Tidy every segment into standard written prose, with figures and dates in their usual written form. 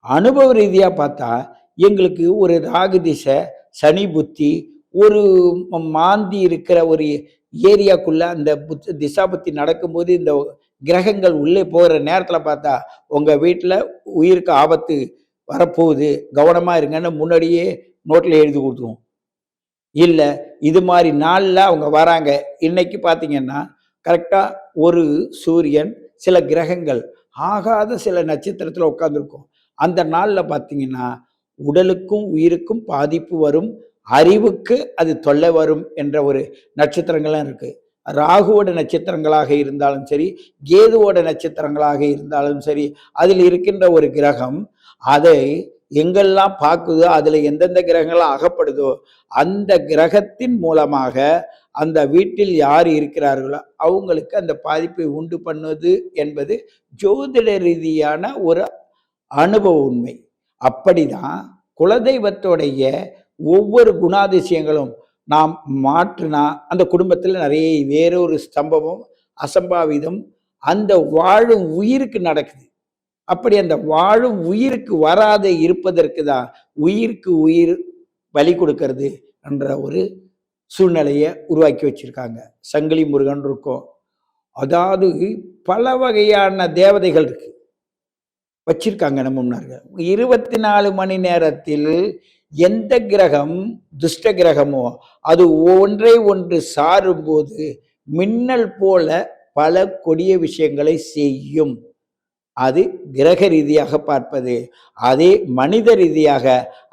அனுபவ ரீதியா பார்த்தா, எங்களுக்கு ஒரு ராகு திசை, சனி புத்தி, ஒரு மாந்தி இருக்கிற ஒரு ஏரியாக்குள்ள அந்த திசா புத்தி நடக்கும்போது, இந்த கிரகங்கள் உள்ளே போற நேரத்தில பார்த்தா, உங்க வீட்ல உயிருக்கு ஆபத்து வரப்போகுது. கவனமா இருங்கன்னு முன்னாடியே நோட்ல எழுதி குடுத்துருவோம். இல்ல, இது மாரி நாள்ல அவங்க வராங்க. இன்னைக்கு பார்த்தீங்கன்னா, கரெக்ட்டா ஒரு சூரியன், சில கிரகங்கள் ஆகாத சில நட்சத்திரத்தில உட்கார்ந்திருக்கும். அந்த நாள்ல பார்த்தீங்கன்னா, உடலுக்கும், உயிருக்கும் பாதிப்பு வரும். அறிவுக்கு அது தொல்லை வரும் என்ற ஒரு நட்சத்திரங்கள்லாம் இருக்கு. ராகுவோட நட்சத்திரங்களாக இருந்தாலும் சரி, கேதுவோட நட்சத்திரங்களாக இருந்தாலும் சரி, அதில் இருக்கின்ற ஒரு கிரகம், அதை எங்கெல்லாம் பாக்குதோ, அதுல எந்தெந்த கிரகங்கள் அகப்படுதோ, அந்த கிரகத்தின் மூலமாக அந்த வீட்டில் யார் இருக்கிறார்களோ அவங்களுக்கு அந்த பாதிப்பை உண்டு பண்ணுவது என்பது ஜோதிட ரீதியான ஒரு அனுபவ உண்மை. அப்படிதான் குலதெய்வத்தோடைய ஒவ்வொரு குணாதிசயங்களும் நாம் மாற்றினா அந்த குடும்பத்தில் நிறைய வேறொரு ஸ்தம்பமும் அசம்பாவிதம் அந்த வாழும் உயிருக்கு நடக்குது. அப்படி அந்த வாழும் உயிருக்கு வராத இருப்பதற்கு தான் உயிருக்கு உயிர் பலி கொடுக்கறது என்ற ஒரு சூழ்நிலையை உருவாக்கி வச்சிருக்காங்க. சங்கிலி முருகன் இருக்கும். அதாவது பல வகையான தேவதைகள் இருக்கு வச்சிருக்காங்க நம்ம முன்னார்கள். 24 மணி நேரத்தில் எந்த கிரகம் துஷ்ட கிரகமோ அது ஒன்றை ஒன்று சாரும் போது மின்னல் போல பல கொடிய விஷயங்களை செய்யும். அது கிரக ரீதியாக பார்ப்பது. அதே மனித ரீதியாக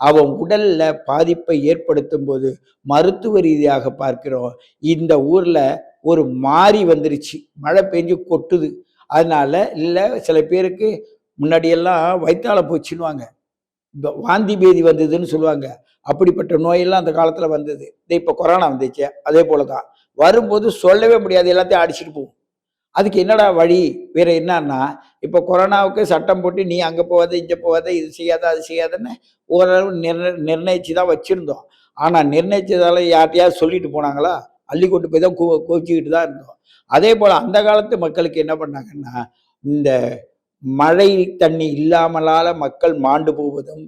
அவன் உடல்ல பாதிப்பை ஏற்படுத்தும் போது மருத்துவ ரீதியாக பார்க்கிறோம். இந்த ஊர்ல ஒரு மாறி வந்துருச்சு, மழை பெஞ்சு கொட்டுது, அதனால இல்ல சில பேருக்கு முன்னாடியெல்லாம் வயிற்றால போச்சுன்னுவாங்க, இந்த வாந்தி பேதி வந்ததுன்னு சொல்லுவாங்க. அப்படிப்பட்ட நோயெல்லாம் அந்த காலத்துல வந்தது. இப்போ கொரோனா வந்துச்சு, அதே போலதான் வரும்போது சொல்லவே முடியாது, எல்லாத்தையும் அடிச்சுட்டு போகும். அதுக்கு என்னடா வழி வேற என்னன்னா, இப்போ கொரோனாவுக்கு சட்டம் போட்டு நீ அங்க போகாத, இங்க போகாத, இது செய்யாத, அது செய்யாதன்னு ஓரளவு நிர்ணயிச்சு தான் வச்சிருந்தோம். ஆனா நிர்ணயிச்சதால யார்ட்டையாவது சொல்லிட்டு போனாங்களா? அள்ளி கொண்டு போய் தான் கோச்சிக்கிட்டு தான் இருந்தோம். அதே போல அந்த காலத்து மக்களுக்கு என்ன பண்ணாங்கன்னா, இந்த மழை தண்ணி இல்லாமலால மக்கள் மாண்டு போவதும்,